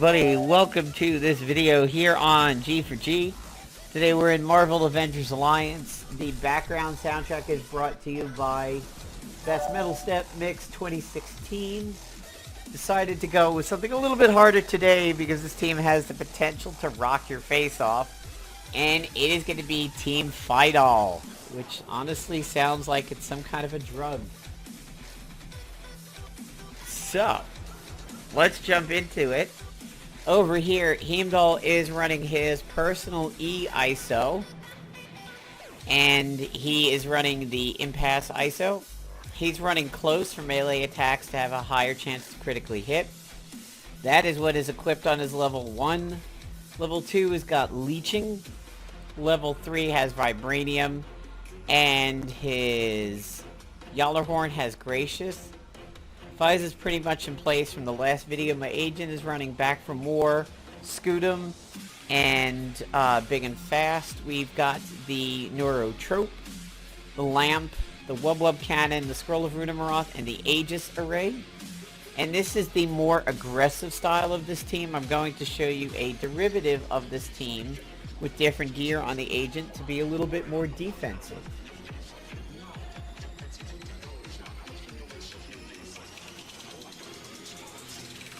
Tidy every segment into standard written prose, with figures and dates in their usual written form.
everybody, welcome to this video here on G4G. Today we're in Marvel Avengers Alliance. The background soundtrack is brought to you by Best Metal Step Mix 2016. Decided to go with something a little bit harder today because this team has the potential to rock your face off. And it is going to be Team Faidall, which honestly sounds like it's some kind of a drug. So, let's jump into it. Over here, Heimdall is running his personal E-ISO. And he is running the Impasse ISO. He's running close for melee attacks to have a higher chance to critically hit. That is what is equipped on his level 1. Level 2 has got Leeching. Level 3 has Vibranium. And his Yallarhorn has Gracious. Faiza is pretty much in place from the last video. My agent is running Back for More, Scootum, and Big and Fast. We've got the Neurotrope, the Lamp, the Wub Cannon, the Scroll of Runemeroth, and the Aegis Array. And this is the more aggressive style of this team. I'm going to show you a derivative of this team with different gear on the agent to be a little bit more defensive.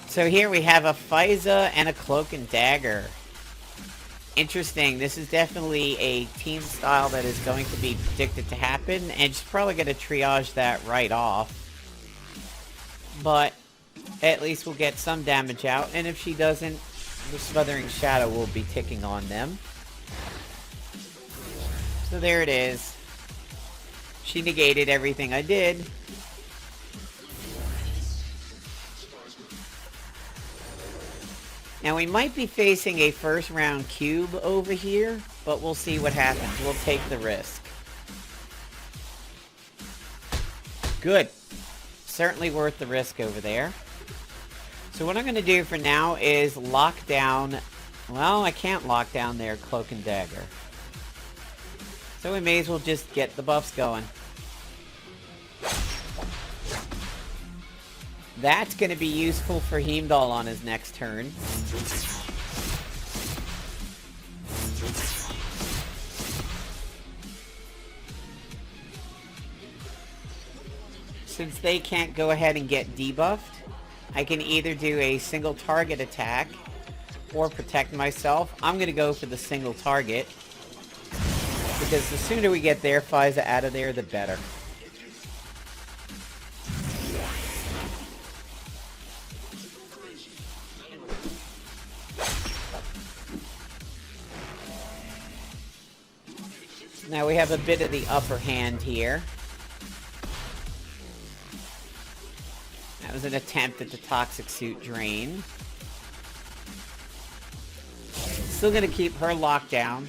So here we have a Faiza and a Cloak and Dagger. Interesting. This is definitely a team style that is going to be predicted to happen, and she's probably going to triage that right off. But at least we'll get some damage out, and if she doesn't, the Smothering Shadow will be ticking on them. So there it is. She negated everything I did. Now we might be facing a first round cube over here, but we'll see what happens. We'll take the risk. Good. Certainly worth the risk over there. So what I'm going to do for now is lock down... Well, I can't lock down their Cloak and Dagger. So we may as well just get the buffs going. That's going to be useful for Heimdall on his next turn. Since they can't go ahead and get debuffed, I can either do a single target attack or protect myself. I'm going to go for the single target, because the sooner we get their Faiza out of there, the better. Now we have a bit of the upper hand here. That was an attempt at the Toxic Suit Drain. Still gonna keep her locked down.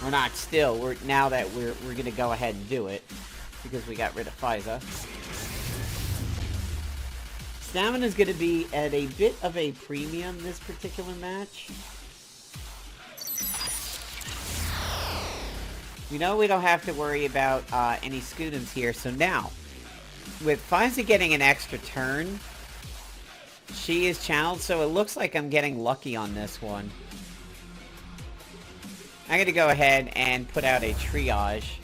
We're not still. Now that we're gonna go ahead and do it because we got rid of Faiza. Stamina's gonna be at a bit of a premium this particular match. We know we don't have to worry about any Scootums here, so now, with Faiza getting an extra turn, she is channeled, so it looks like I'm getting lucky on this one. I'm going to go ahead and put out a triage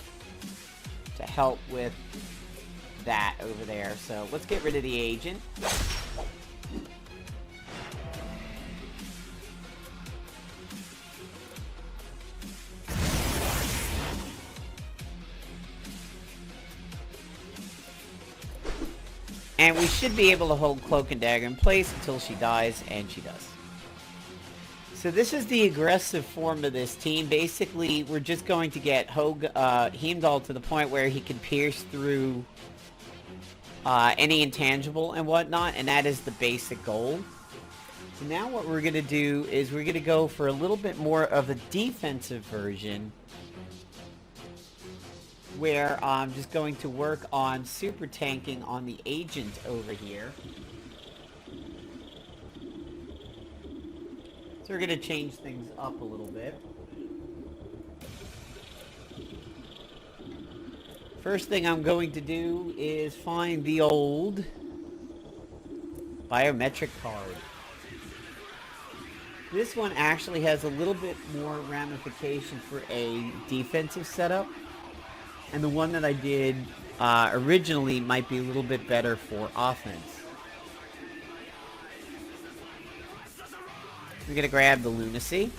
to help with that over there. So let's get rid of the agent. And we should be able to hold Cloak and Dagger in place until she dies, and she does. So this is the aggressive form of this team. Basically, we're just going to get Heimdall to the point where he can pierce through any intangible and whatnot, and that is the basic goal. So now what we're going to do is we're going to go for a little bit more of a defensive version, where I'm just going to work on super tanking on the agent over here. So we're going to change things up a little bit. First thing I'm going to do is find the old biometric card. This one actually has a little bit more ramification for a defensive setup. And the one that I did originally might be a little bit better for offense. We're going to grab the Lunacy.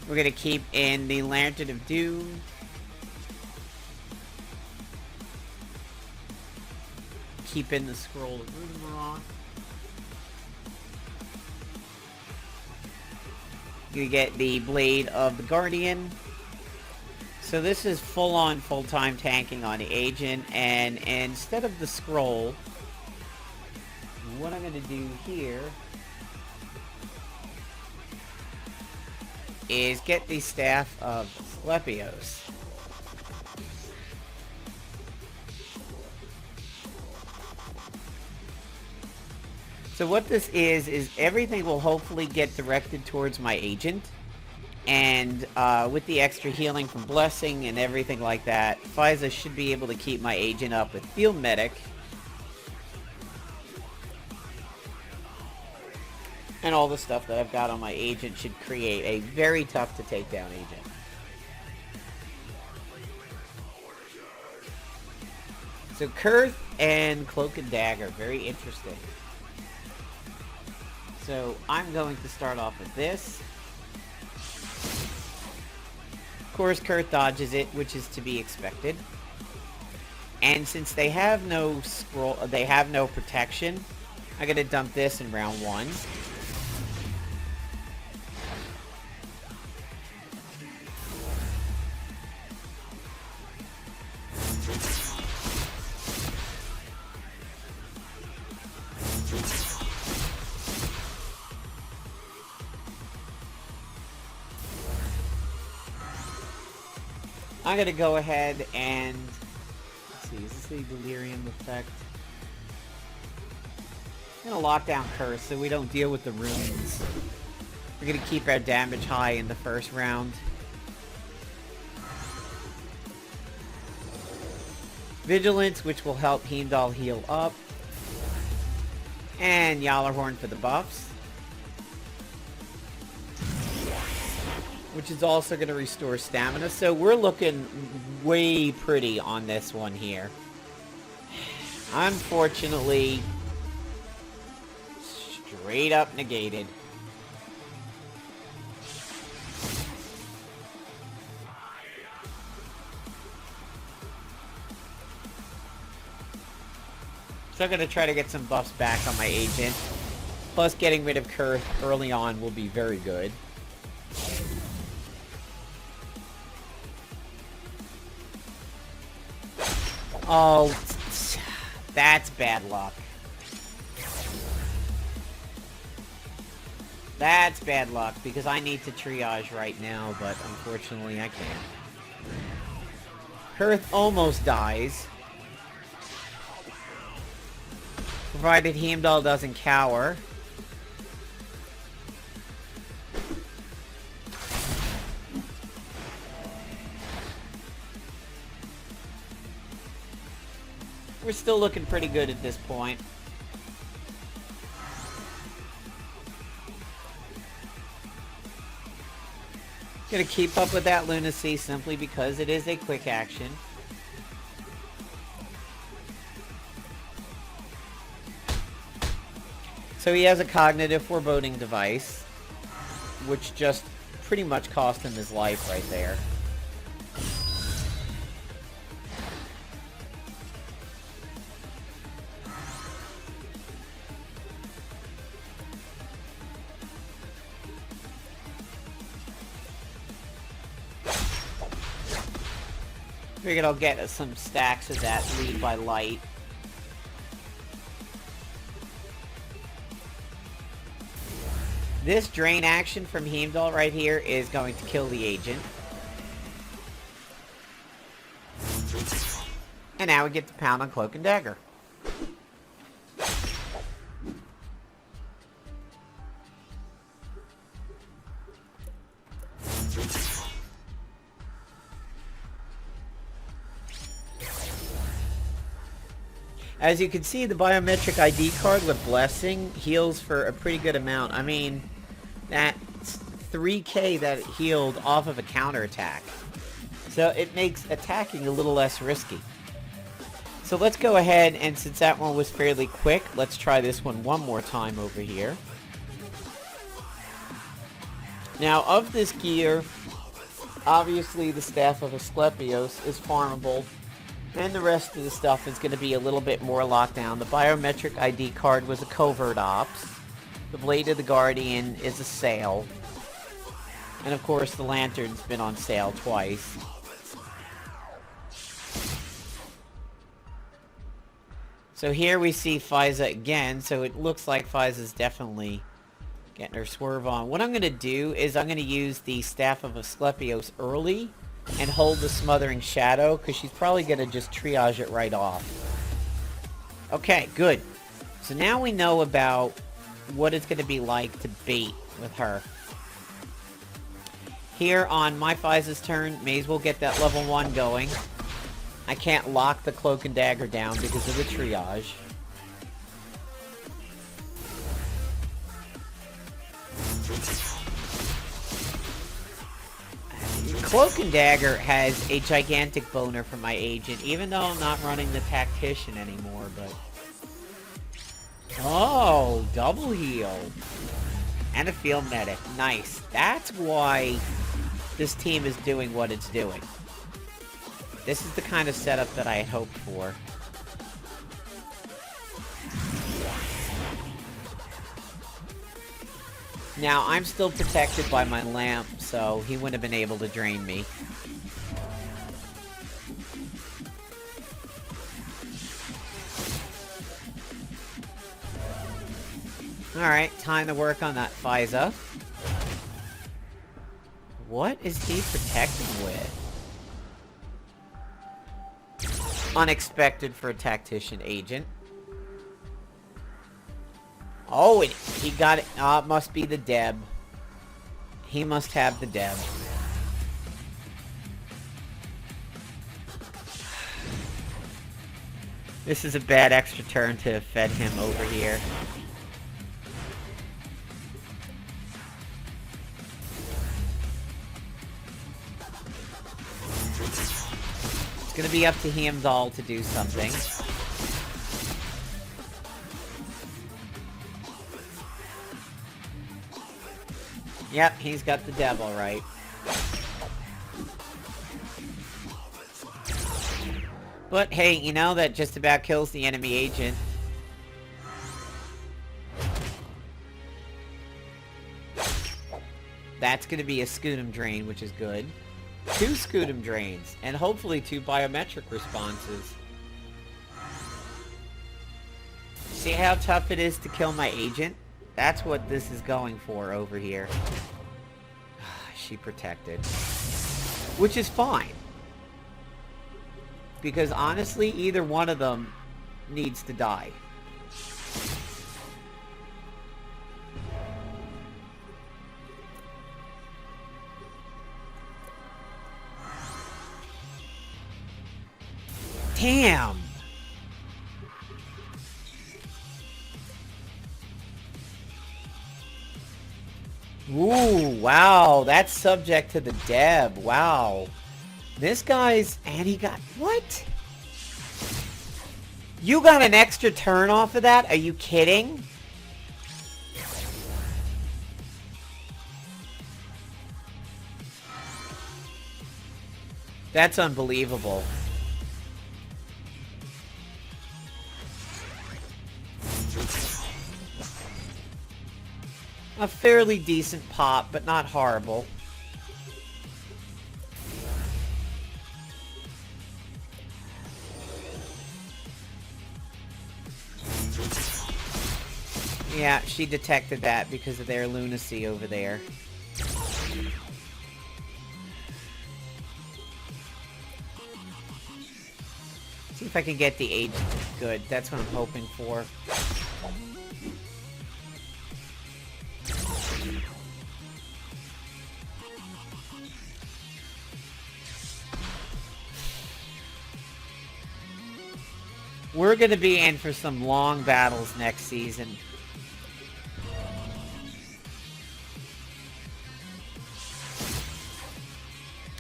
We're going to keep in the Lantern of Doom. Keep in the Scroll of Runemarok. You get the Blade of the Guardian. So this is full-on, full-time tanking on the agent, and instead of the scroll, what I'm going to do here is get the Staff of Slepios. So what this is everything will hopefully get directed towards my agent. And with the extra healing from Blessing and everything like that, Faiza should be able to keep my agent up with Field Medic. And all the stuff that I've got on my agent should create a very tough to take down agent. So Kurth and Cloak and Dagger, very interesting. So I'm going to start off with this. Of course, Kurth dodges it, which is to be expected. And since they have no scroll, they have no protection, I'm gonna dump this in round 1. I'm going to go ahead and, let's see, is this the Delirium effect? I'm going to lock down Curse so we don't deal with the runes. We're going to keep our damage high in the first round. Vigilance, which will help Heimdall heal up. And Yallarhorn for the buffs. Which is also going to restore stamina. So we're looking way pretty on this one here. Unfortunately, straight up negated. So I'm going to try to get some buffs back on my agent. Plus getting rid of Kurth early on will be very good. Oh, that's bad luck. That's bad luck, because I need to triage right now, but unfortunately I can't. Kurth almost dies. Provided Heimdall doesn't cower. We're still looking pretty good at this point. Gonna keep up with that Lunacy simply because it is a quick action. So he has a cognitive foreboding device, which just pretty much cost him his life right there. Figured I'll get some stacks of that lead by light. This drain action from Heimdall right here is going to kill the agent. And now we get to pound on Cloak and Dagger. As you can see, the biometric ID card with Blessing heals for a pretty good amount. I mean, that's 3k that it healed off of a counterattack. So it makes attacking a little less risky. So let's go ahead, and since that one was fairly quick, let's try this one more time over here. Now, of this gear, obviously the Staff of Asclepios is farmable, and the rest of the stuff is going to be a little bit more locked down. The biometric ID card was a covert ops. The Blade of the Guardian is a sale. And of course, the Lantern's been on sale twice. So here we see Faiza again, so it looks like Faiza's definitely getting her swerve on. What I'm going to do is I'm going to use the Staff of Asclepios early and hold the Smothering Shadow, because she's probably going to just triage it right off. Okay, good. So now we know about what it's going to be like to bait with her. Here on my Faiza's turn, may as well get that level 1 going. I can't lock the Cloak and Dagger down because of the triage. Cloak and Dagger has a gigantic boner for my agent, even though I'm not running the Tactician anymore, but... Oh, double heal. And a field medic. Nice. That's why this team is doing what it's doing. This is the kind of setup that I had hoped for. Now, I'm still protected by my lamp, so he wouldn't have been able to drain me. Alright, time to work on that Faiza. What is he protecting with? Unexpected for a Tactician agent. Oh, he got it. Oh, it must be the Deb. He must have the Deb. This is a bad extra turn to have fed him over here. It's gonna be up to Heimdall to do something. Yep, he's got the Deb all right. But hey, you know, that just about kills the enemy agent. That's gonna be a Scutum Drain, which is good. 2 Scutum Drains, and hopefully 2 biometric responses. See how tough it is to kill my agent? That's what this is going for over here. She protected. Which is fine. Because honestly, either one of them needs to die. Damn! Ooh, wow, that's subject to the Deb, wow. This guy's, and he got, what? You got an extra turn off of that? Are you kidding? That's unbelievable. A fairly decent pop, but not horrible. Yeah, she detected that because of their lunacy over there. See if I can get the agent. Good, that's what I'm hoping for. We're going to be in for some long battles next season.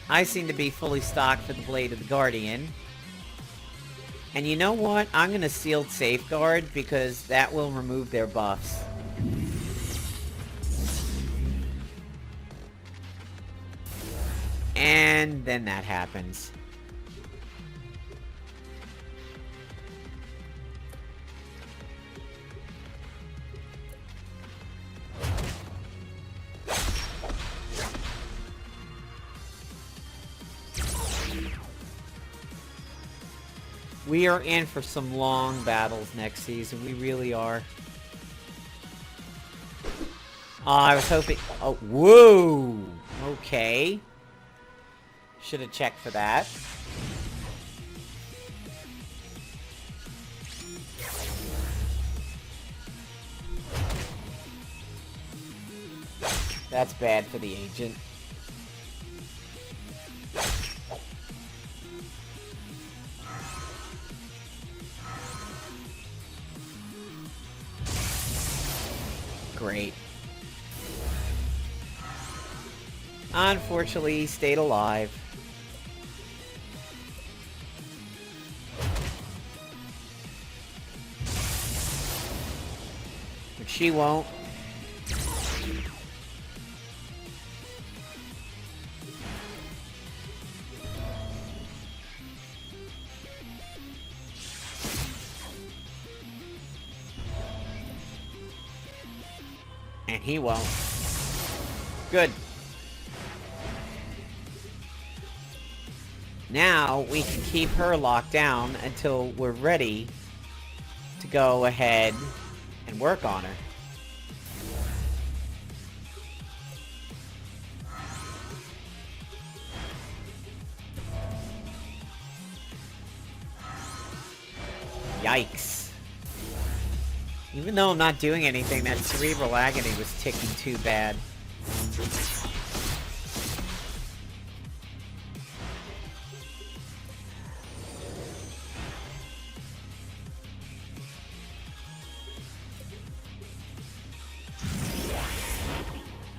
I seem to be fully stocked for the Blade of the Guardian. And you know what? I'm going to Sealed Safeguard because that will remove their buffs. And then that happens. We are in for some long battles next season. We really are. I was hoping... Oh, whoa! Okay. Should have checked for that. That's bad for the agent. Great. Unfortunately, he stayed alive. But she won't. And he won't. Good. Now we can keep her locked down until we're ready to go ahead and work on her. Yikes. Even though I'm not doing anything, that cerebral agony was ticking too bad.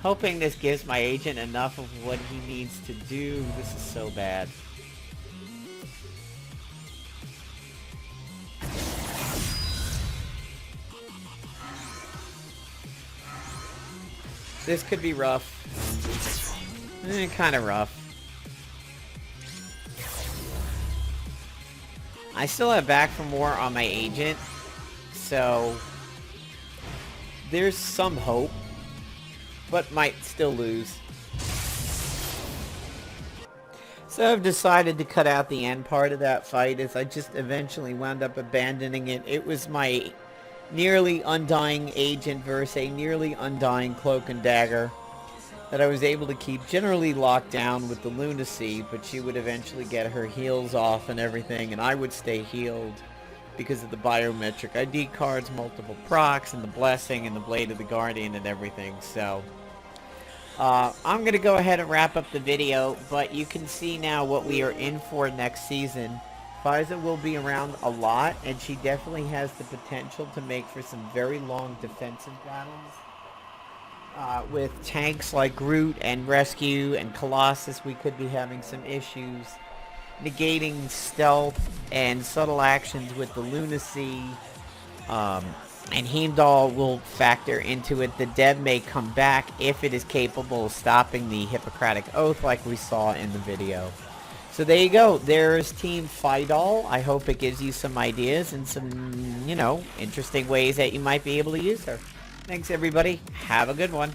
Hoping this gives my agent enough of what he needs to do. This is so bad. This could be rough. Kind of rough. I still have back for more on my agent, so there's some hope, but might still lose. So I've decided to cut out the end part of that fight, as I just eventually wound up abandoning it. It was my nearly undying agent versus a nearly undying cloak and dagger that I was able to keep generally locked down with the lunacy, but she would eventually get her heals off and everything, and I would stay healed because of the biometric ID cards, multiple procs, and the blessing, and the Blade of the Guardian, and everything. So I'm going to go ahead and wrap up the video, but you can see now what we are in for next season. Faiza will be around a lot, and she definitely has the potential to make for some very long defensive battles. With tanks like Groot and Rescue and Colossus, we could be having some issues. Negating stealth and subtle actions with the lunacy. And Heimdall will factor into it. The Dev may come back if it is capable of stopping the Hippocratic Oath like we saw in the video. So there you go. There's Team Faidall. I hope it gives you some ideas and some, interesting ways that you might be able to use her. Thanks, everybody. Have a good one.